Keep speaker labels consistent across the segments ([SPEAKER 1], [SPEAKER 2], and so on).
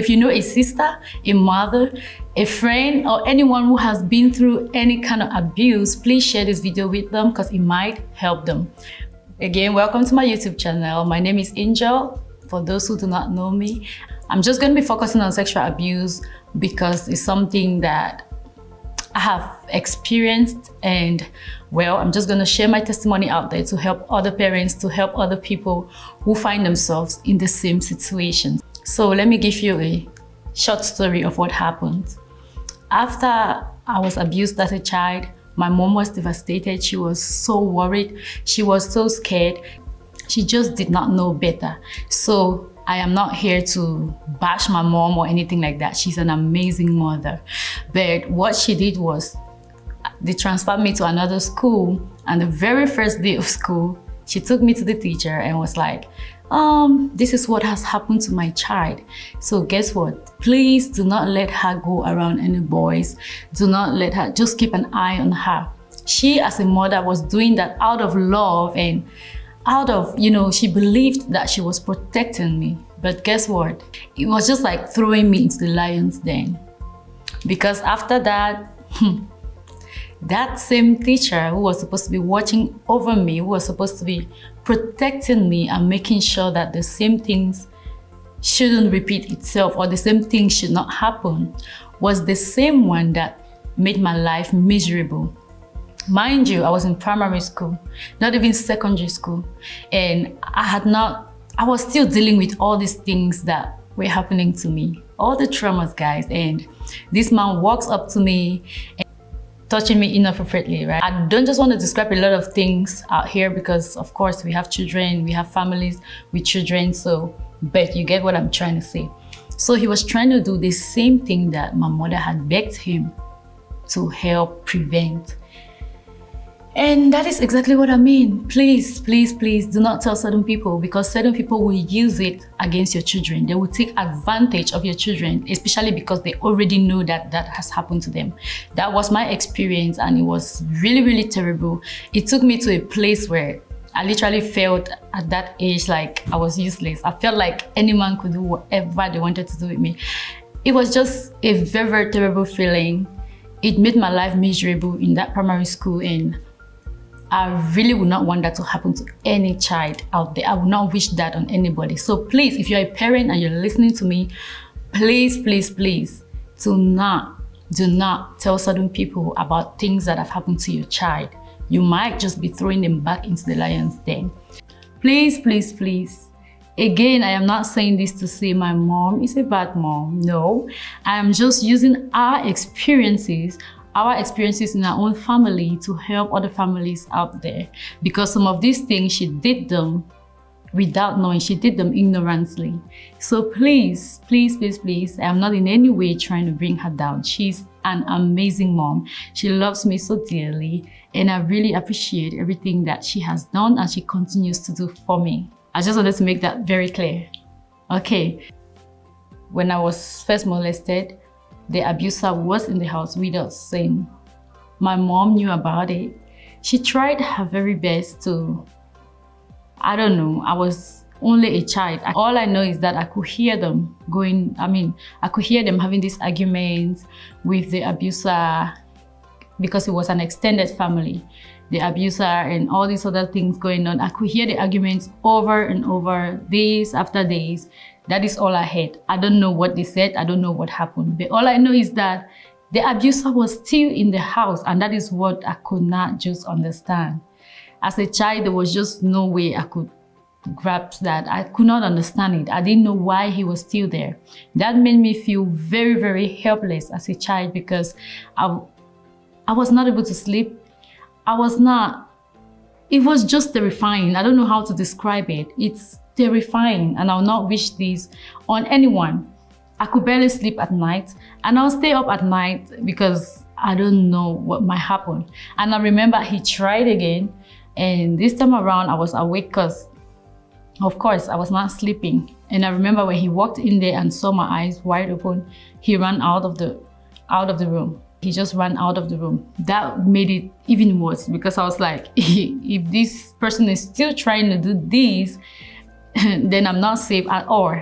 [SPEAKER 1] If you know a sister, a mother, a friend, or anyone who has been through any kind of abuse, please share this video with them because it might help them. Again, welcome to my YouTube channel. My name is Angel. For those who do not know me, I'm just going to be focusing on sexual abuse because it's something that I have experienced, and well, I'm just going to share my testimony out there to help other parents, to help other people who find themselves in the same situation. So let me give you a short story of what happened. After I was abused as a child, my mom was devastated. She was so worried. She was so scared. She just did not know better. So I am not here to bash my mom or anything like that. She's an amazing mother. But what she did was they transferred me to another school, and the very first day of school, she took me to the teacher and was like, this is what has happened to my child. So guess what? Please do not let her go around any boys. Do not let her, just keep an eye on her. She as a mother was doing that out of love and out of, she believed that she was protecting me. But guess what? It was just like throwing me into the lion's den. Because after that, that same teacher who was supposed to be watching over me, who was supposed to be protecting me and making sure that the same things shouldn't repeat itself or the same thing should not happen, was the same one that made my life miserable. Mind you, I was in primary school, not even secondary school, and I was still dealing with all these things that were happening to me, all the traumas, guys. And this man walks up to me and touching me inappropriately, right? I don't just want to describe a lot of things out here because, of course, we have children, we have families with children, but you get what I'm trying to say. So he was trying to do the same thing that my mother had begged him to help prevent. And that is exactly what I mean. Please, please, please do not tell certain people, because certain people will use it against your children. They will take advantage of your children, especially because they already know that that has happened to them. That was my experience, and it was really, really terrible. It took me to a place where I literally felt at that age like I was useless. I felt like any man could do whatever they wanted to do with me. It was just a very, very terrible feeling. It made my life miserable in that primary school, and I really would not want that to happen to any child out there. I would not wish that on anybody. So please, if you're a parent and you're listening to me, please, please, please, do not tell certain people about things that have happened to your child. You might just be throwing them back into the lion's den. Please, please, please. Again, I am not saying this to say my mom is a bad mom. No, I am just using our experiences in our own family to help other families out there, because some of these things she did them without knowing. She did them ignorantly. So please, please, please, please, I am not in any way trying to bring her down. She's an amazing mom. She loves me so dearly, and I really appreciate everything that she has done and she continues to do for me. I just wanted to make that very clear. Okay, when I was first molested, the abuser was in the house with us, and my mom knew about it. She tried her very best to, I don't know, I was only a child. All I know is that I could hear them I could hear them having these arguments with the abuser, because it was an extended family. The abuser and all these other things going on. I could hear the arguments over and over, days after days. That is all I heard. I don't know what they said. I don't know what happened. But all I know is that the abuser was still in the house, and that is what I could not just understand. As a child, there was just no way I could grasp that. I could not understand it. I didn't know why he was still there. That made me feel very, very helpless as a child, because I was not able to sleep. It was just terrifying. I don't know how to describe it. It's terrifying, and I'll not wish this on anyone. I could barely sleep at night, and I'll stay up at night because I don't know what might happen. And I remember he tried again, and this time around I was awake because, of course, I was not sleeping. And I remember when he walked in there and saw my eyes wide open, he ran out of the room. He just ran out of the room. That made it even worse, because I was like, if this person is still trying to do this, then I'm not safe at all.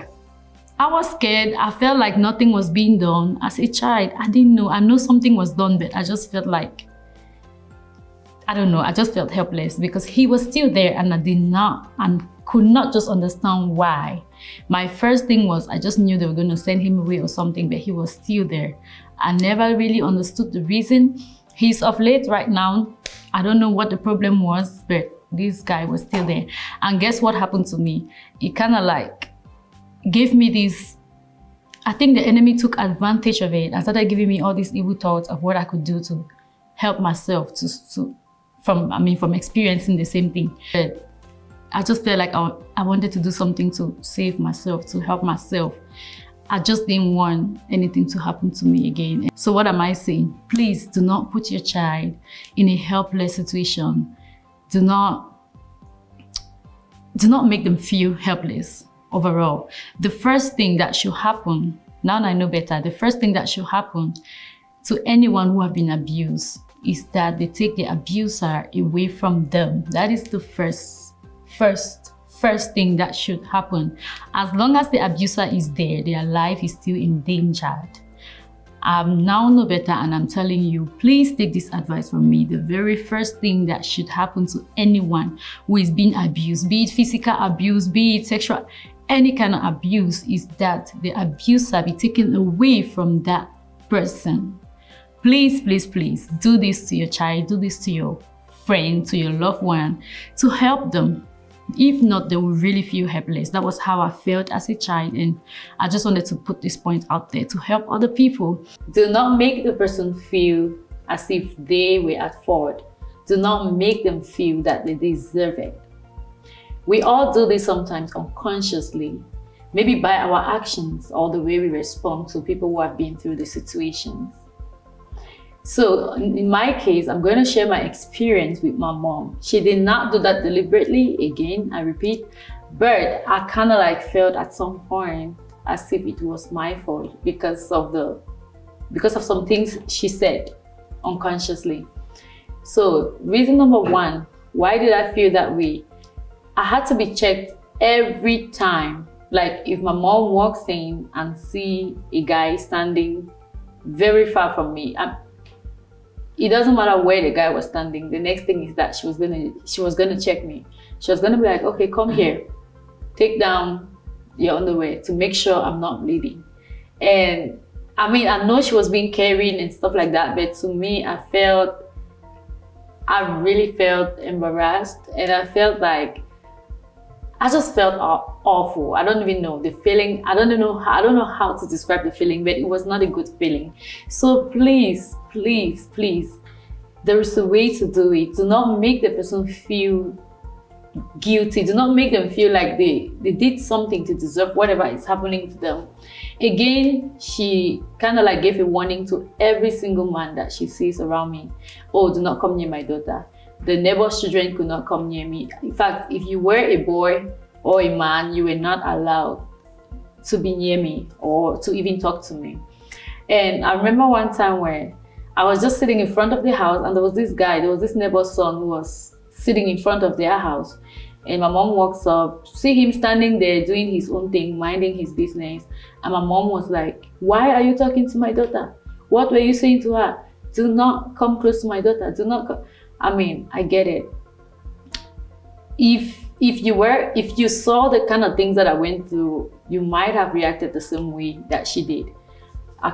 [SPEAKER 1] I was scared. I felt like nothing was being done. As a child, I didn't know. I know something was done, but I just felt like, I don't know, I just felt helpless because he was still there and I did not and could not just understand why. My first thing was I just knew they were going to send him away or something, but he was still there. I never really understood the reason. He's of late right now. I don't know what the problem was, but this guy was still there. And guess what happened to me? It kind of like gave me this, I think the enemy took advantage of it and started giving me all these evil thoughts of what I could do to help myself from experiencing the same thing. But I just felt like I wanted to do something to save myself, to help myself. I just didn't want anything to happen to me again. So what am I saying? Please do not put your child in a helpless situation. Do not make them feel helpless overall. The first thing that should happen, now I know better, the first thing that should happen to anyone who have been abused is that they take the abuser away from them. That is the first thing that should happen. As long as the abuser is there, their life is still endangered. I now know better and I'm telling you, please take this advice from me. The very first thing that should happen to anyone who is being abused, be it physical abuse, be it sexual, any kind of abuse, is that the abuser be taken away from that person. Please, please, please do this to your child, do this to your friend, to your loved one, to help them. If not, they will really feel helpless. That was how I felt as a child, and I just wanted to put this point out there to help other people. Do not make the person feel as if they were at fault. Do not make them feel that they deserve it. We all do this sometimes unconsciously, maybe by our actions or the way we respond to people who have been through the situations. So in my case, I'm going to share my experience with my mom. She did not do that deliberately, again, I repeat, but I kind of like felt at some point as if it was my fault because of some things she said unconsciously. So reason number one, why did I feel that way? I had to be checked every time. Like if my mom walks in and see a guy standing very far from me, it doesn't matter where the guy was standing. The next thing is that she was gonna check me. She was gonna be like, okay, come here, take down your underwear to make sure I'm not bleeding. And I mean, I know she was being caring and stuff like that, but to me, I really felt embarrassed, and I felt like I just felt awful. I don't even know the feeling. I don't know how to describe the feeling, but it was not a good feeling. So please, please, please, there is a way to do it. Do not make the person feel guilty. Do not make them feel like they did something to deserve whatever is happening to them. Again, she kind of like gave a warning to every single man that she sees around me. Oh, do not come near my daughter. The neighbor's children could not come near me. In fact, if you were a boy or a man, you were not allowed to be near me or to even talk to me. And I remember one time where I was just sitting in front of the house, and there was this neighbor's son who was sitting in front of their house. And my mom walks up, see him standing there doing his own thing, minding his business. And my mom was like, why are you talking to my daughter? What were you saying to her? Do not come close to my daughter. Do not come. I mean, I get it. If you saw the kind of things that I went through, you might have reacted the same way that she did. I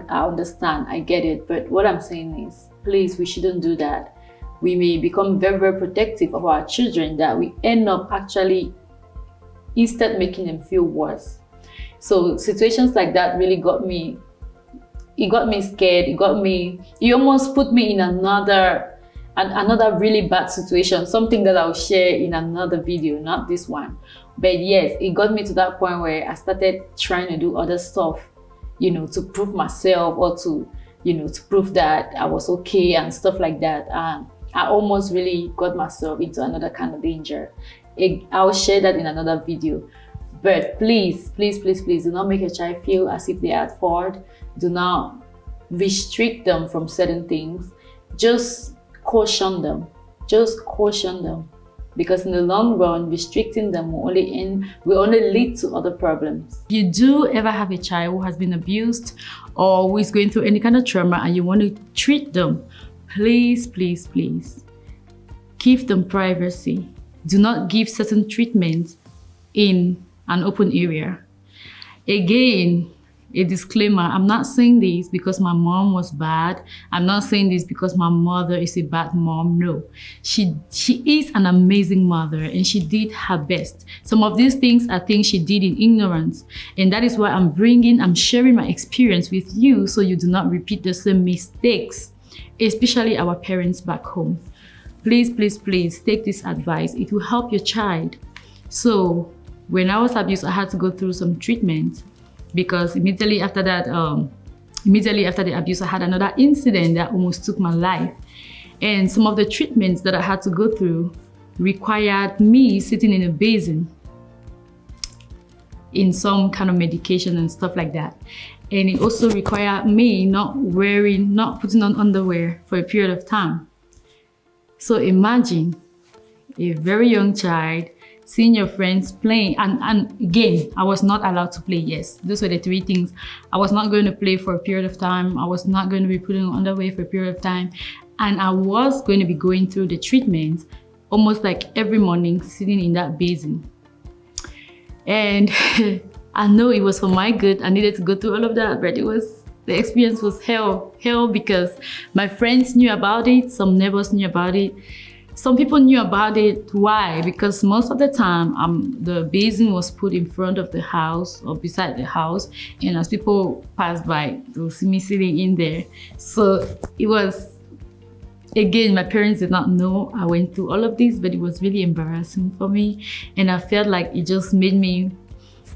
[SPEAKER 1] understand, I get it. But what I'm saying is, please, we shouldn't do that. We may become very, very protective of our children that we end up actually instead making them feel worse. So situations like that really got me. It got me scared. It almost put me in another really bad situation, something that I'll share in another video, not this one. But yes, it got me to that point where I started trying to do other stuff, to prove myself or to prove that I was okay and stuff like that. I almost really got myself into another kind of danger. I'll share that in another video. But please, please, please, please do not make a child feel as if they are at fault. Do not restrict them from certain things. Just caution them. Just caution them. because in the long run, restricting them will only lead to other problems. If you do ever have a child who has been abused or who is going through any kind of trauma and you want to treat them, please, please, please give them privacy. Do not give certain treatments in an open area. Again, a disclaimer, I'm not saying this because my mom was bad. I'm not saying this because my mother is a bad mom. No, she is an amazing mother and she did her best. Some of these things I think she did in ignorance. And that is why I'm sharing my experience with you so you do not repeat the same mistakes, especially our parents back home. Please, please, please take this advice. It will help your child. So when I was abused, I had to go through some treatment because immediately after the abuse, I had another incident that almost took my life. And some of the treatments that I had to go through required me sitting in a basin in some kind of medication and stuff like that. And it also required me not putting on underwear for a period of time. So imagine a very young child seeing your friends playing, and again, I was not allowed to play. Yes, those were the three things. I was not going to play for a period of time. I was not going to be putting on underwear for a period of time. And I was going to be going through the treatment almost like every morning, sitting in that basin. And I know it was for my good. I needed to go through all of that, but the experience was hell because my friends knew about it. Some neighbors knew about it. Some people knew about it. Why? Because most of the time, the basin was put in front of the house or beside the house. And as people passed by, they'll see me sitting in there. So it was, again, my parents did not know I went through all of this, but it was really embarrassing for me. And I felt like it just made me,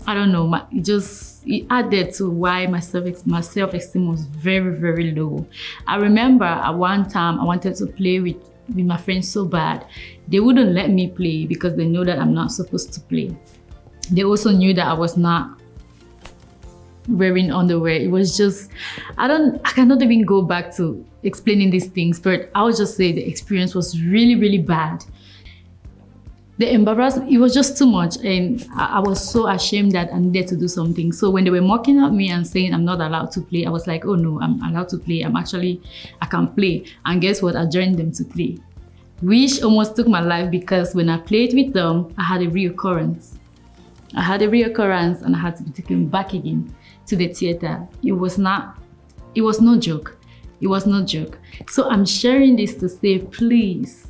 [SPEAKER 1] I don't know, it added to why my self-esteem was very, very low. I remember at one time I wanted to play with my friends so bad. They wouldn't let me play because they know that I'm not supposed to play. They also knew that I was not wearing underwear. It was just, I cannot even go back to explaining these things, but I would just say the experience was really, really bad. The embarrassment, it was just too much, and I was so ashamed that I needed to do something. So when they were mocking at me and saying I'm not allowed to play, I was like, oh no, I'm allowed to play. I can play. And guess what? I joined them to play, which almost took my life because when I played with them, I had a reoccurrence. And I had to be taken back again to the theater. It was no joke. It was no joke. So I'm sharing this to say, please,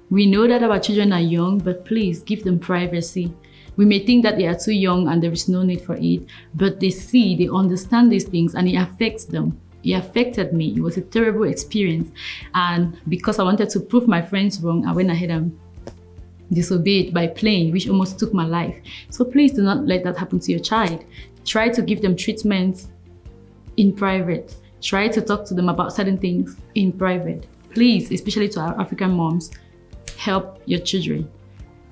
[SPEAKER 1] we know that our children are young, but please give them privacy. We may think that they are too young and there is no need for it, but they understand these things and it affects them. It affected me. It was a terrible experience. And because I wanted to prove my friends wrong, I went ahead and disobeyed by playing, which almost took my life. So please do not let that happen to your child. Try to give them treatment in private. Try to talk to them about certain things in private. Please, especially to our African moms, help your children.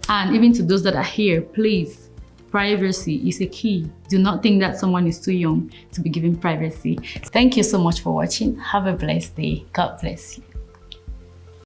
[SPEAKER 1] And even to those that are here, please, privacy is a key. Do not think that someone is too young to be given privacy. Thank you so much for watching. Have a blessed day. God bless you.